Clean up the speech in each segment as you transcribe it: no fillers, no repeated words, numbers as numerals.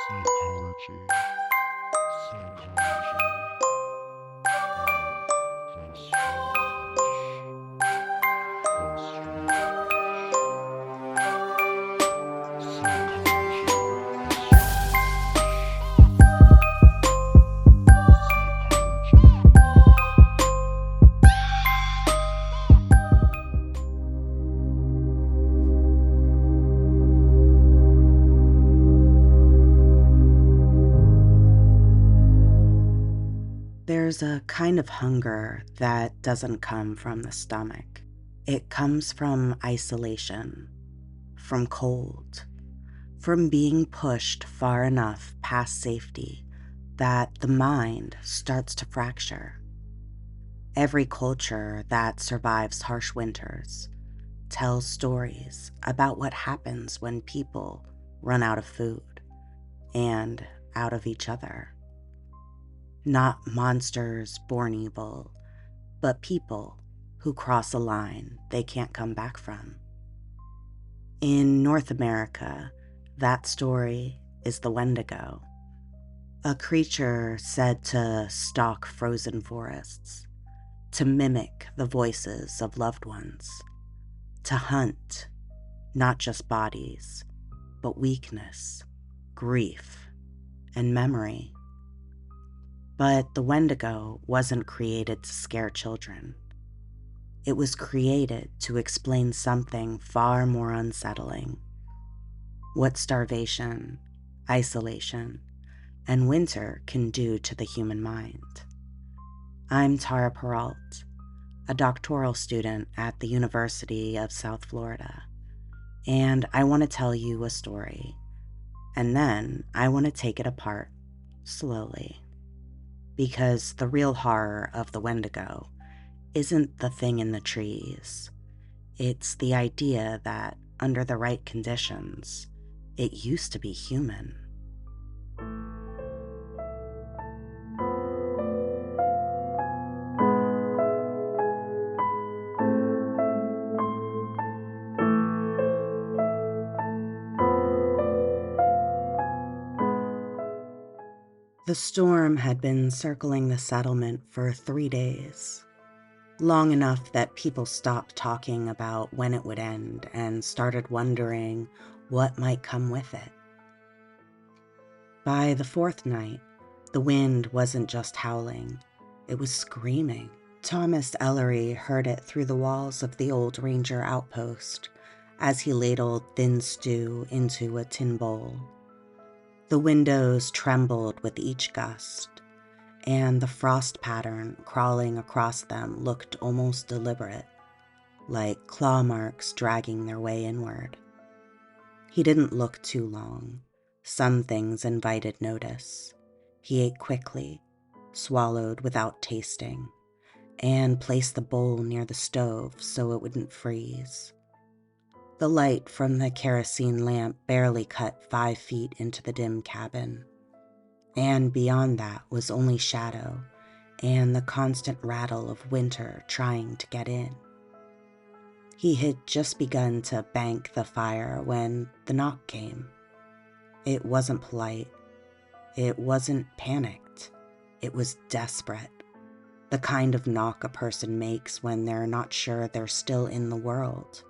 psychology, psychology, the There's a kind of hunger that doesn't come from the stomach. It comes from isolation, from cold, from being pushed far enough past safety that the mind starts to fracture. Every culture that survives harsh winters tells stories about what happens when people run out of food and out of each other. Not monsters born evil, but people who cross a line they can't come back from. In North America, that story is the Wendigo, a creature said to stalk frozen forests, to mimic the voices of loved ones, to hunt not just bodies, but weakness, grief, and memory. But the Wendigo wasn't created to scare children. It was created to explain something far more unsettling. What starvation, isolation, and winter can do to the human mind. I'm Tara Peralt, a doctoral student at the University of South Florida, and I want to tell you a story, and then I want to take it apart slowly. Because the real horror of the Wendigo isn't the thing in the trees. It's the idea that, under the right conditions, it used to be human. The storm had been circling the settlement for 3 days, long enough that people stopped talking about when it would end and started wondering what might come with it. By the fourth night, the wind wasn't just howling, it was screaming. Thomas Ellery heard it through the walls of the old ranger outpost as he ladled thin stew into a tin bowl. The windows trembled with each gust, and the frost pattern crawling across them looked almost deliberate, like claw marks dragging their way inward. He didn't look too long. Some things invited notice. He ate quickly, swallowed without tasting, and placed the bowl near the stove so it wouldn't freeze. The light from the kerosene lamp barely cut 5 feet into the dim cabin, and beyond that was only shadow and the constant rattle of winter trying to get in. He had just begun to bank the fire when the knock came. It wasn't polite. It wasn't panicked. It was desperate. The kind of knock a person makes when they're not sure they're still in the world.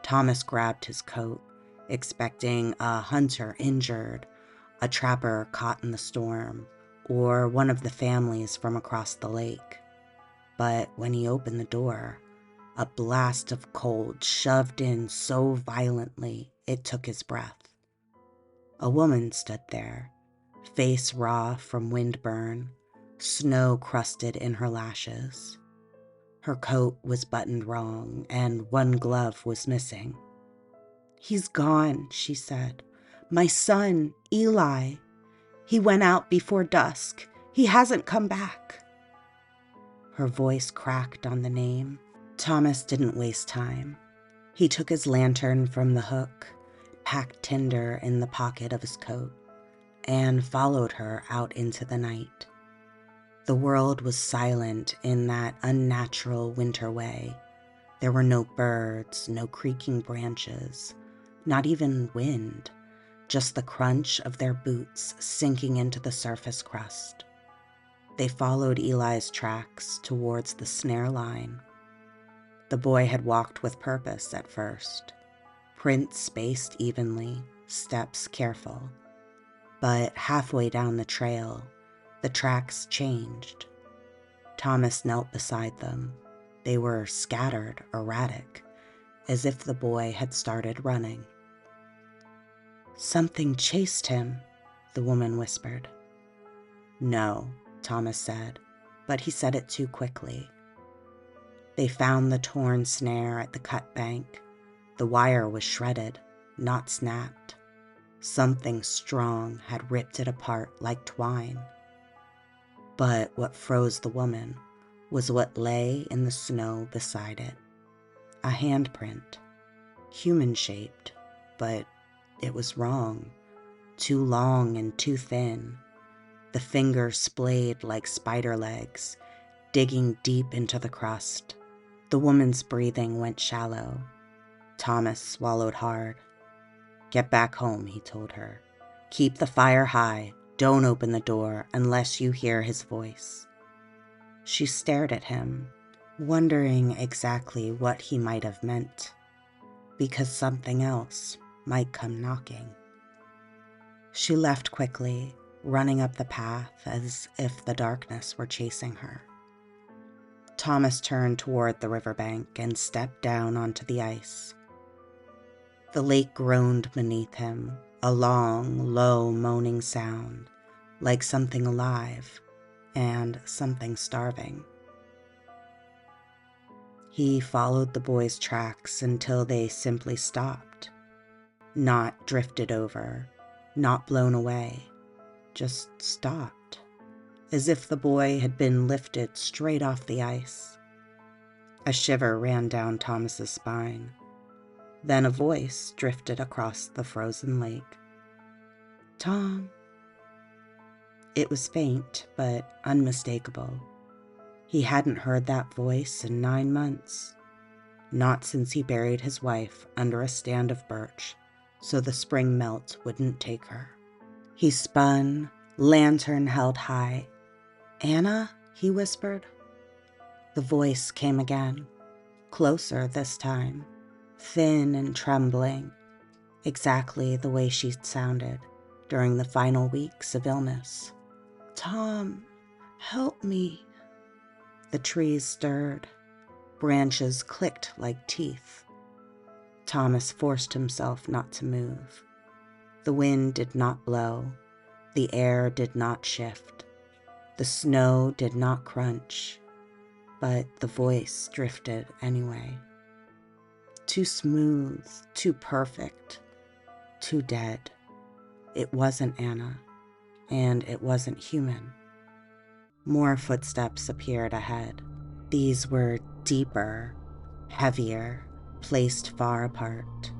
Thomas grabbed his coat, expecting a hunter injured, a trapper caught in the storm, or one of the families from across the lake. But when he opened the door, a blast of cold shoved in so violently it took his breath. A woman stood there, face raw from windburn, snow crusted in her lashes. Her coat was buttoned wrong, and one glove was missing. "He's gone," she said. "My son, Eli. He went out before dusk. He hasn't come back." Her voice cracked on the name. Thomas didn't waste time. He took his lantern from the hook, packed tinder in the pocket of his coat, and followed her out into the night. The world was silent in that unnatural winter way. There were no birds, no creaking branches, not even wind, just the crunch of their boots sinking into the surface crust. They followed Eli's tracks towards the snare line. The boy had walked with purpose at first, prints spaced evenly, steps careful. But halfway down the trail, the tracks changed. Thomas knelt beside them. They were scattered, erratic, as if the boy had started running. "Something chased him," the woman whispered. "No," Thomas said, but he said it too quickly. They found the torn snare at the cut bank. The wire was shredded, not snapped. Something strong had ripped it apart like twine. But what froze the woman was what lay in the snow beside it. A handprint, human-shaped, but it was wrong. Too long and too thin. The fingers splayed like spider legs, digging deep into the crust. The woman's breathing went shallow. Thomas swallowed hard. "Get back home," he told her. "Keep the fire high. Don't open the door unless you hear his voice." She stared at him, wondering exactly what he might have meant, because something else might come knocking. She left quickly, running up the path as if the darkness were chasing her. Thomas turned toward the riverbank and stepped down onto the ice. The lake groaned beneath him, a long, low moaning sound, like something alive and something starving. He followed the boy's tracks until they simply stopped, not drifted over, not blown away, just stopped, as if the boy had been lifted straight off the ice. A shiver ran down Thomas's spine. Then a voice drifted across the frozen lake. "Tom." It was faint, but unmistakable. He hadn't heard that voice in 9 months. Not since he buried his wife under a stand of birch, so the spring melt wouldn't take her. He spun, lantern held high. "Anna?" he whispered. The voice came again, closer this time. Thin and trembling, exactly the way she'd sounded during the final weeks of illness. "Tom, help me." The trees stirred. Branches clicked like teeth. Thomas forced himself not to move. The wind did not blow. The air did not shift. The snow did not crunch. But the voice drifted anyway. Too smooth, too perfect, too dead. It wasn't Anna, and it wasn't human. More footsteps appeared ahead. These were deeper, heavier, placed far apart.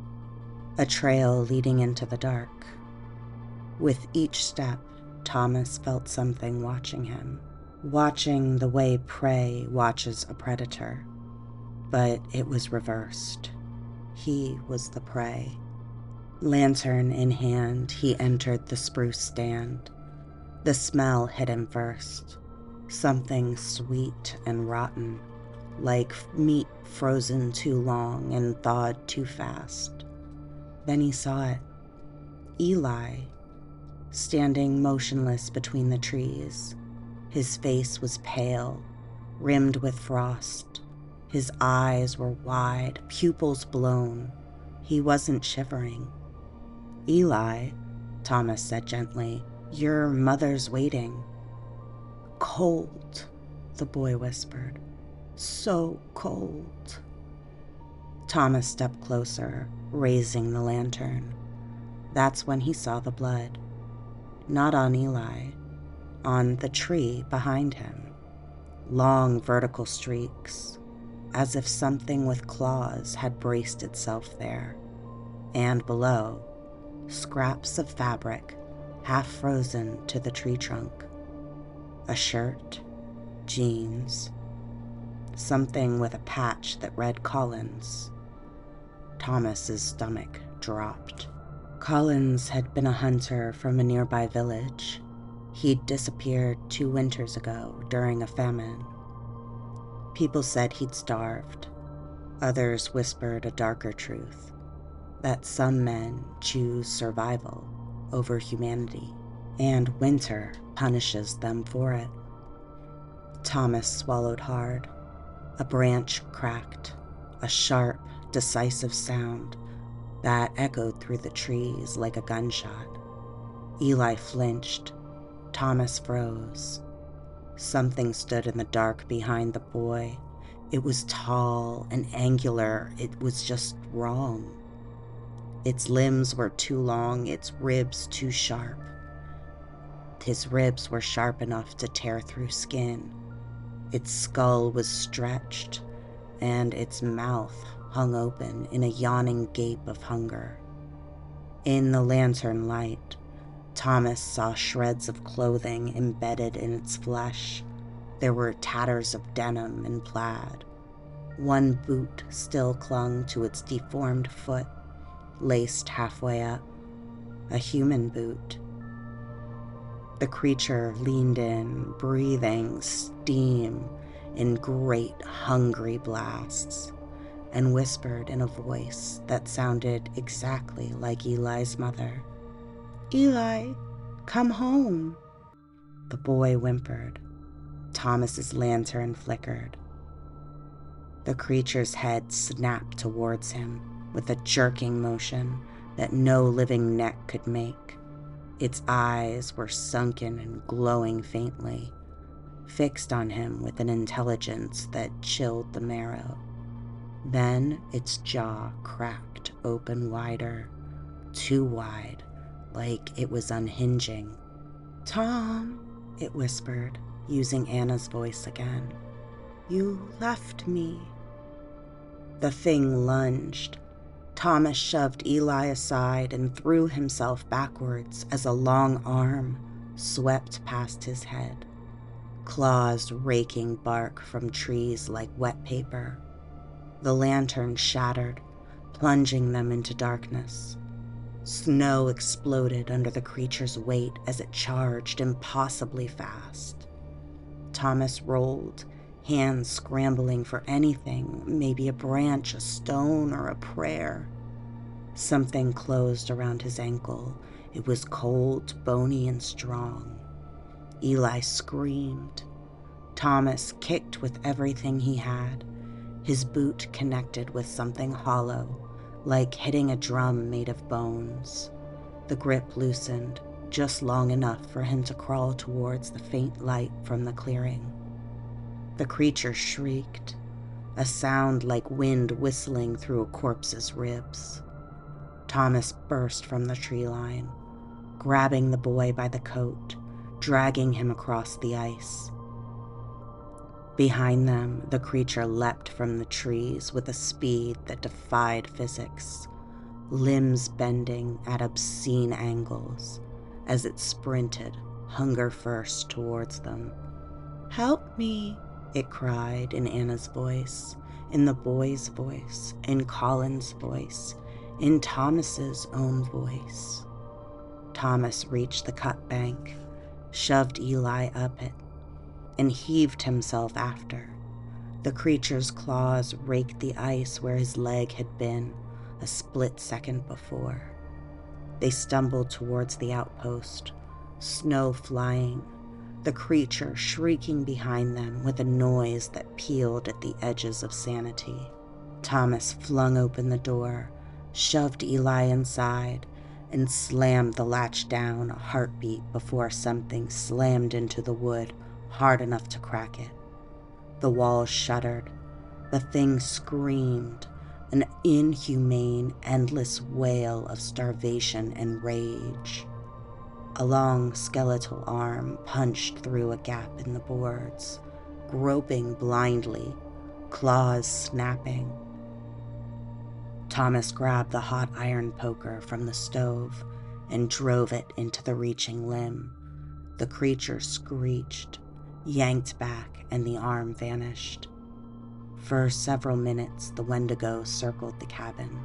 A trail leading into the dark. With each step, Thomas felt something watching him, watching the way prey watches a predator. But it was reversed. He was the prey. Lantern in hand, he entered the spruce stand. The smell hit him first. Something sweet and rotten, like meat frozen too long and thawed too fast. Then he saw it. Eli, standing motionless between the trees. His face was pale, rimmed with frost. His eyes were wide, pupils blown. He wasn't shivering. "Eli," Thomas said gently, "your mother's waiting." "Cold," the boy whispered. "So cold." Thomas stepped closer, raising the lantern. That's when he saw the blood. Not on Eli, on the tree behind him. Long vertical streaks, as if something with claws had braced itself there. And below, scraps of fabric, half frozen to the tree trunk. A shirt, jeans, something with a patch that read Collins. Thomas's stomach dropped. Collins had been a hunter from a nearby village. He'd disappeared 2 winters ago during a famine. People said he'd starved. Others whispered a darker truth, that some men choose survival over humanity, and winter punishes them for it. Thomas swallowed hard. A branch cracked, a sharp, decisive sound that echoed through the trees like a gunshot. Eli flinched. Thomas froze. Something stood in the dark behind the boy. It was tall and angular. It was just wrong. Its limbs were too long, its ribs too sharp. His ribs were sharp enough to tear through skin. Its skull was stretched, and its mouth hung open in a yawning gape of hunger. In the lantern light, Thomas saw shreds of clothing embedded in its flesh. There were tatters of denim and plaid. One boot still clung to its deformed foot, laced halfway up. A human boot. The creature leaned in, breathing steam in great, hungry blasts, and whispered in a voice that sounded exactly like Eli's mother. "Eli, come home." The boy whimpered. Thomas's lantern flickered. The creature's head snapped towards him with a jerking motion that no living neck could make. Its eyes were sunken and glowing faintly, fixed on him with an intelligence that chilled the marrow. Then its jaw cracked open wider, too wide, like it was unhinging. "Tom," it whispered, using Anna's voice again. "You left me." The thing lunged. Thomas shoved Eli aside and threw himself backwards as a long arm swept past his head, claws raking bark from trees like wet paper. The lantern shattered, plunging them into darkness. Snow exploded under the creature's weight as it charged impossibly fast. Thomas rolled, hands scrambling for anything, maybe a branch, a stone, or a prayer. Something closed around his ankle. It was cold, bony, and strong. Eli screamed. Thomas kicked with everything he had. His boot connected with something hollow, like hitting a drum made of bones. The grip loosened, just long enough for him to crawl towards the faint light from the clearing. The creature shrieked, a sound like wind whistling through a corpse's ribs. Thomas burst from the tree line, grabbing the boy by the coat, dragging him across the ice. Behind them, the creature leapt from the trees with a speed that defied physics, limbs bending at obscene angles as it sprinted, hunger first, towards them. "Help me," it cried in Anna's voice, in the boy's voice, in Colin's voice, in Thomas's own voice. Thomas reached the cut bank, shoved Eli up it, and heaved himself after. The creature's claws raked the ice where his leg had been a split second before. They stumbled towards the outpost, snow flying, the creature shrieking behind them with a noise that peeled at the edges of sanity. Thomas flung open the door, shoved Eli inside, and slammed the latch down a heartbeat before something slammed into the wood hard enough to crack it. The walls shuddered. The thing screamed, an inhumane, endless wail of starvation and rage. A long skeletal arm punched through a gap in the boards, groping blindly, claws snapping. Thomas grabbed the hot iron poker from the stove and drove it into the reaching limb. The creature screeched, yanked back, and the arm vanished. For several minutes, the Wendigo circled the cabin,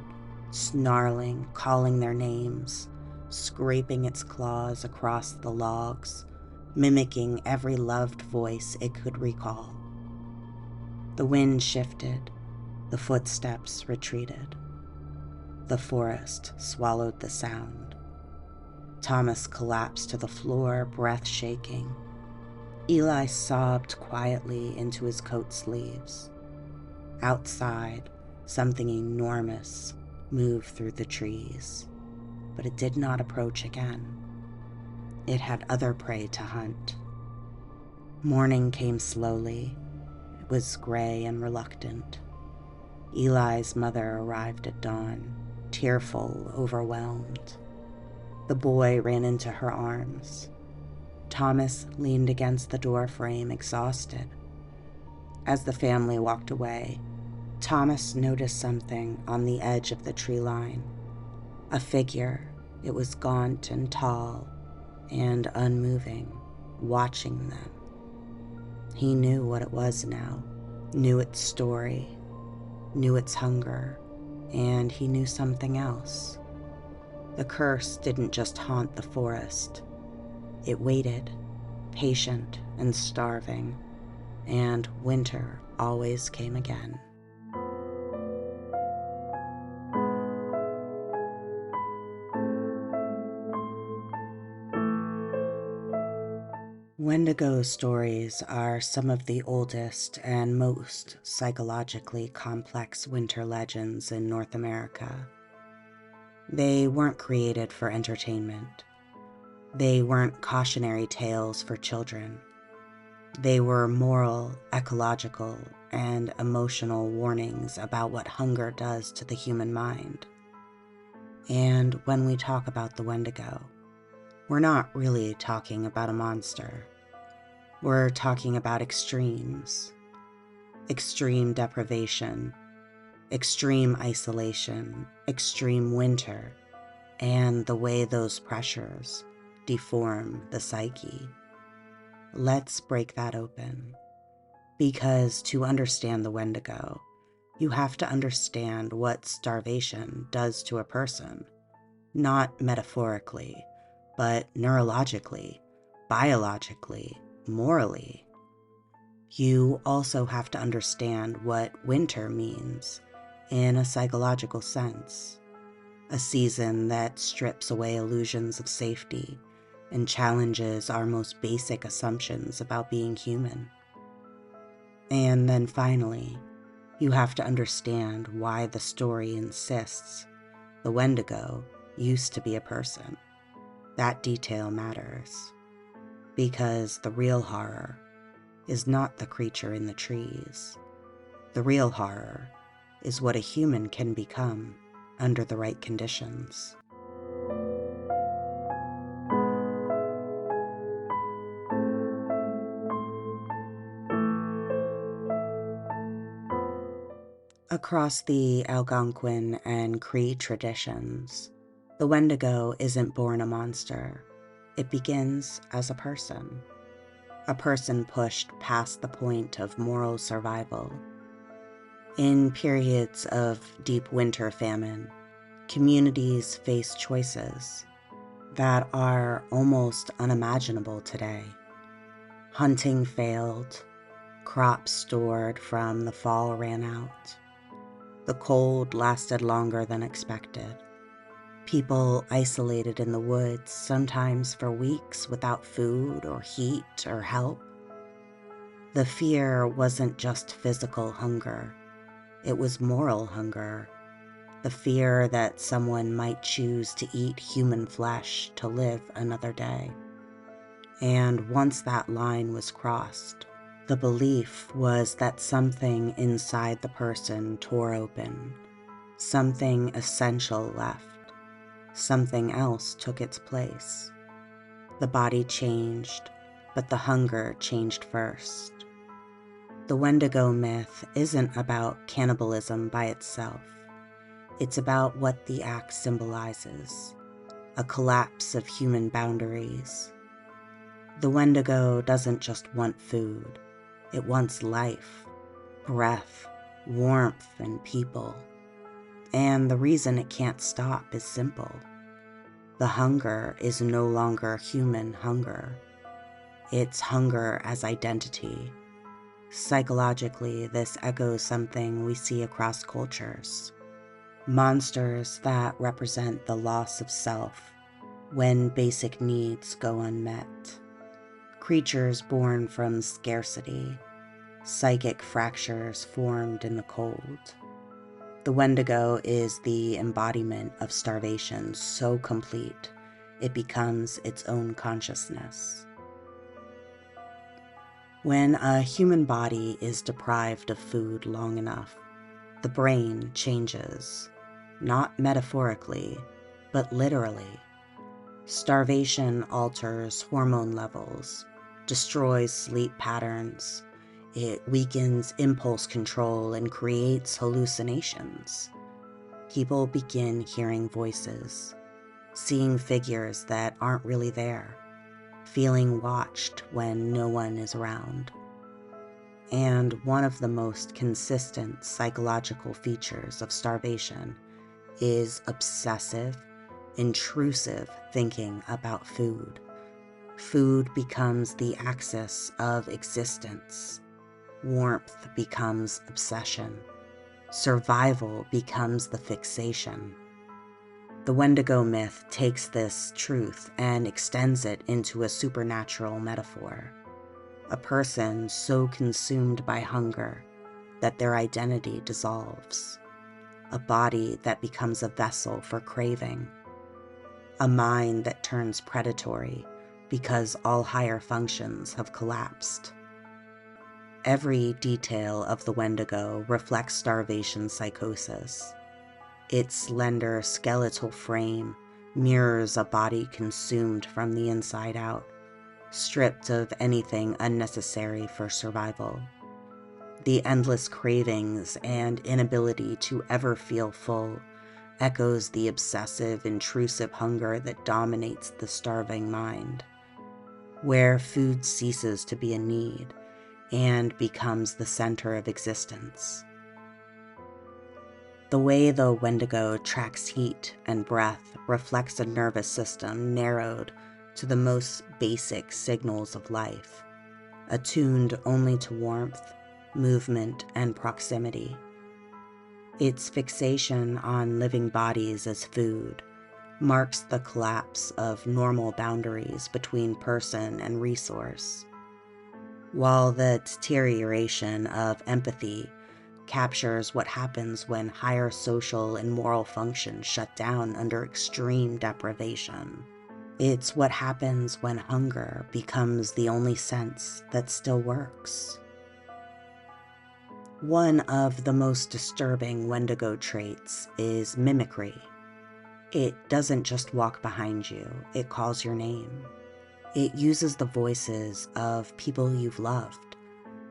snarling, calling their names, scraping its claws across the logs, mimicking every loved voice it could recall. The wind shifted, the footsteps retreated. The forest swallowed the sound. Thomas collapsed to the floor, breath shaking. Eli sobbed quietly into his coat sleeves. Outside, something enormous moved through the trees, but it did not approach again. It had other prey to hunt. Morning came slowly. It was gray and reluctant. Eli's mother arrived at dawn, tearful, overwhelmed. The boy ran into her arms. Thomas leaned against the doorframe, exhausted. As the family walked away, Thomas noticed something on the edge of the tree line. A figure. It was gaunt and tall and unmoving, watching them. He knew what it was now, knew its story, knew its hunger, and he knew something else. The curse didn't just haunt the forest. It waited, patient and starving, and winter always came again. Wendigo stories are some of the oldest and most psychologically complex winter legends in North America. They weren't created for entertainment. They weren't cautionary tales for children. They were moral, ecological, and emotional warnings about what hunger does to the human mind. And when we talk about the Wendigo, we're not really talking about a monster. We're talking about extremes. Extreme deprivation, extreme isolation, extreme winter, and the way those pressures deform the psyche. Let's break that open. Because to understand the Wendigo, you have to understand what starvation does to a person. Not metaphorically, but neurologically, biologically, morally. You also have to understand what winter means in a psychological sense. A season that strips away illusions of safety and challenges our most basic assumptions about being human. And then finally, you have to understand why the story insists the Wendigo used to be a person. That detail matters, because the real horror is not the creature in the trees. The real horror is what a human can become under the right conditions. Across the Algonquin and Cree traditions, the Wendigo isn't born a monster. It begins as a person pushed past the point of moral survival. In periods of deep winter famine, communities face choices that are almost unimaginable today. Hunting failed, crops stored from the fall ran out. The cold lasted longer than expected. People isolated in the woods, sometimes for weeks without food or heat or help. The fear wasn't just physical hunger. It was moral hunger. The fear that someone might choose to eat human flesh to live another day. And once that line was crossed, the belief was that something inside the person tore open. Something essential left. Something else took its place. The body changed, but the hunger changed first. The Wendigo myth isn't about cannibalism by itself. It's about what the act symbolizes, a collapse of human boundaries. The Wendigo doesn't just want food. It wants life, breath, warmth, and people. And the reason it can't stop is simple. The hunger is no longer human hunger. It's hunger as identity. Psychologically, this echoes something we see across cultures. Monsters that represent the loss of self when basic needs go unmet. Creatures born from scarcity, psychic fractures formed in the cold. The Wendigo is the embodiment of starvation so complete, it becomes its own consciousness. When a human body is deprived of food long enough, the brain changes, not metaphorically, but literally. Starvation alters hormone levels, destroys sleep patterns. It weakens impulse control and creates hallucinations. People begin hearing voices, seeing figures that aren't really there, feeling watched when no one is around. And one of the most consistent psychological features of starvation is obsessive, intrusive thinking about food. Food becomes the axis of existence. Warmth becomes obsession. Survival becomes the fixation. The Wendigo myth takes this truth and extends it into a supernatural metaphor. A person so consumed by hunger that their identity dissolves. A body that becomes a vessel for craving. A mind that turns predatory because all higher functions have collapsed. Every detail of the Wendigo reflects starvation psychosis. Its slender skeletal frame mirrors a body consumed from the inside out, stripped of anything unnecessary for survival. The endless cravings and inability to ever feel full echoes the obsessive, intrusive hunger that dominates the starving mind, where food ceases to be a need and becomes the center of existence. The way the Wendigo tracks heat and breath reflects a nervous system narrowed to the most basic signals of life, attuned only to warmth, movement, and proximity. Its fixation on living bodies as food marks the collapse of normal boundaries between person and resource, while the deterioration of empathy captures what happens when higher social and moral functions shut down under extreme deprivation. It's what happens when hunger becomes the only sense that still works. One of the most disturbing Wendigo traits is mimicry. It doesn't just walk behind you, it calls your name. It uses the voices of people you've loved,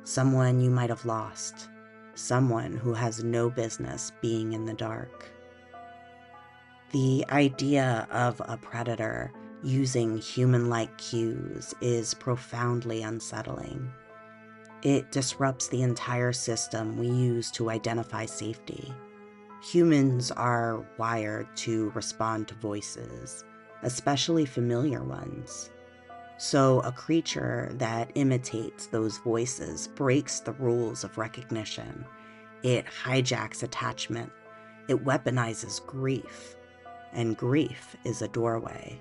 someone you might have lost, someone who has no business being in the dark. The idea of a predator using human-like cues is profoundly unsettling. It disrupts the entire system we use to identify safety. Humans are wired to respond to voices, especially familiar ones. So a creature that imitates those voices breaks the rules of recognition. It hijacks attachment. It weaponizes grief. And grief is a doorway.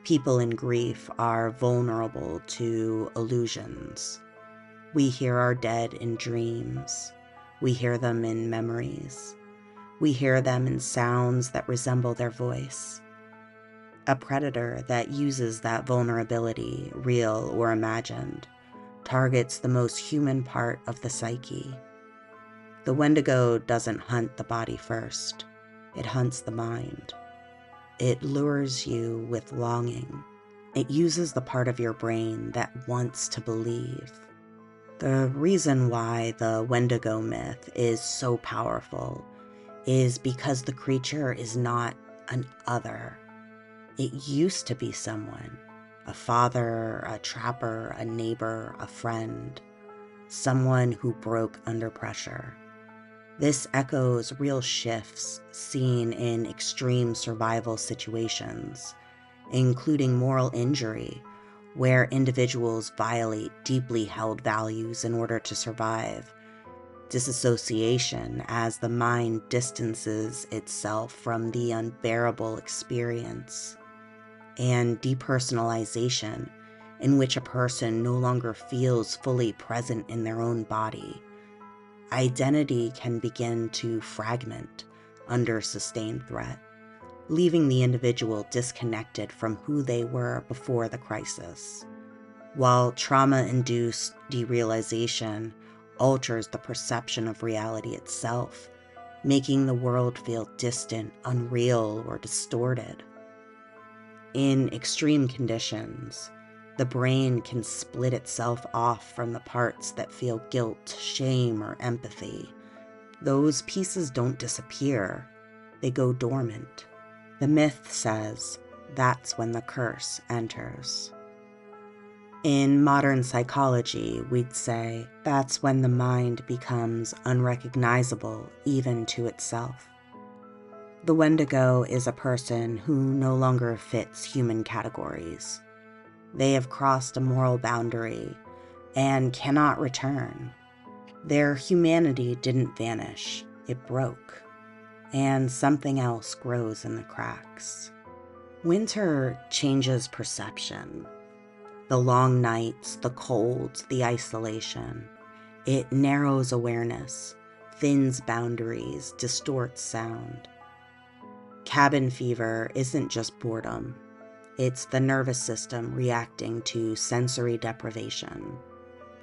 People in grief are vulnerable to illusions. We hear our dead in dreams. We hear them in memories. We hear them in sounds that resemble their voice. A predator that uses that vulnerability, real or imagined, targets the most human part of the psyche. The Wendigo doesn't hunt the body first. It hunts the mind. It lures you with longing. It uses the part of your brain that wants to believe. The reason why the Wendigo myth is so powerful is because the creature is not an other. It used to be someone, a father, a trapper, a neighbor, a friend, someone who broke under pressure. This echoes real shifts seen in extreme survival situations, including moral injury, where individuals violate deeply held values in order to survive, dissociation as the mind distances itself from the unbearable experience, and depersonalization, in which a person no longer feels fully present in their own body. Identity can begin to fragment under sustained threat, leaving the individual disconnected from who they were before the crisis, while trauma-induced derealization alters the perception of reality itself, making the world feel distant, unreal, or distorted. In extreme conditions, the brain can split itself off from the parts that feel guilt, shame, or empathy. Those pieces don't disappear, they go dormant. The myth says that's when the curse enters. In modern psychology, we'd say that's when the mind becomes unrecognizable even to itself. The Wendigo is a person who no longer fits human categories. They have crossed a moral boundary and cannot return. Their humanity didn't vanish, it broke, and something else grows in the cracks. Winter changes perception. The long nights, the cold, the isolation. It narrows awareness, thins boundaries, distorts sound. Cabin fever isn't just boredom. It's the nervous system reacting to sensory deprivation.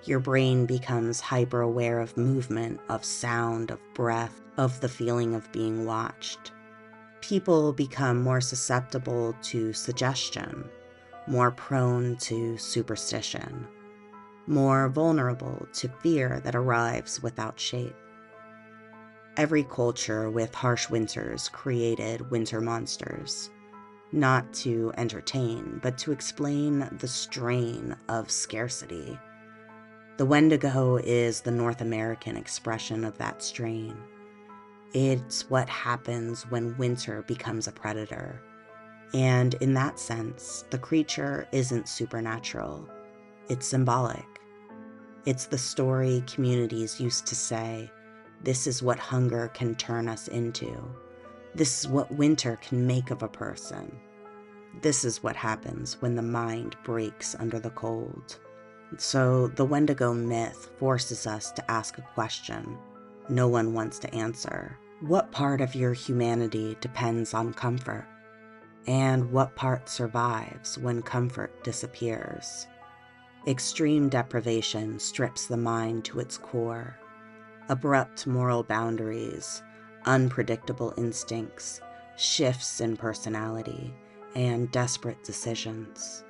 Your brain becomes hyper-aware of movement, of sound, of breath, of the feeling of being watched. People become more susceptible to suggestion, more prone to superstition, more vulnerable to fear that arrives without shape. Every culture with harsh winters created winter monsters, not to entertain, but to explain the strain of scarcity. The Wendigo is the North American expression of that strain. It's what happens when winter becomes a predator. And in that sense, the creature isn't supernatural. It's symbolic. It's the story communities used to say, this is what hunger can turn us into. This is what winter can make of a person. This is what happens when the mind breaks under the cold. So the Wendigo myth forces us to ask a question no one wants to answer. What part of your humanity depends on comfort? And what part survives when comfort disappears? Extreme deprivation strips the mind to its core. Abrupt moral boundaries, unpredictable instincts, shifts in personality, and desperate decisions.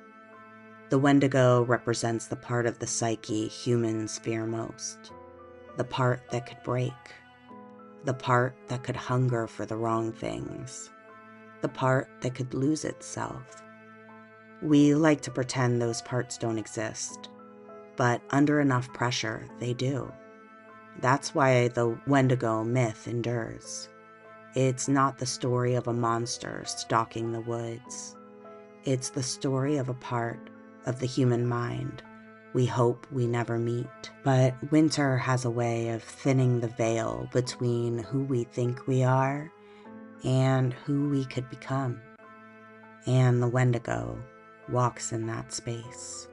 The Wendigo represents the part of the psyche humans fear most, the part that could break, the part that could hunger for the wrong things, the part that could lose itself. We like to pretend those parts don't exist, but under enough pressure, they do. That's why the Wendigo myth endures. It's not the story of a monster stalking the woods. It's the story of a part of the human mind we hope we never meet. But winter has a way of thinning the veil between who we think we are and who we could become. And the Wendigo walks in that space.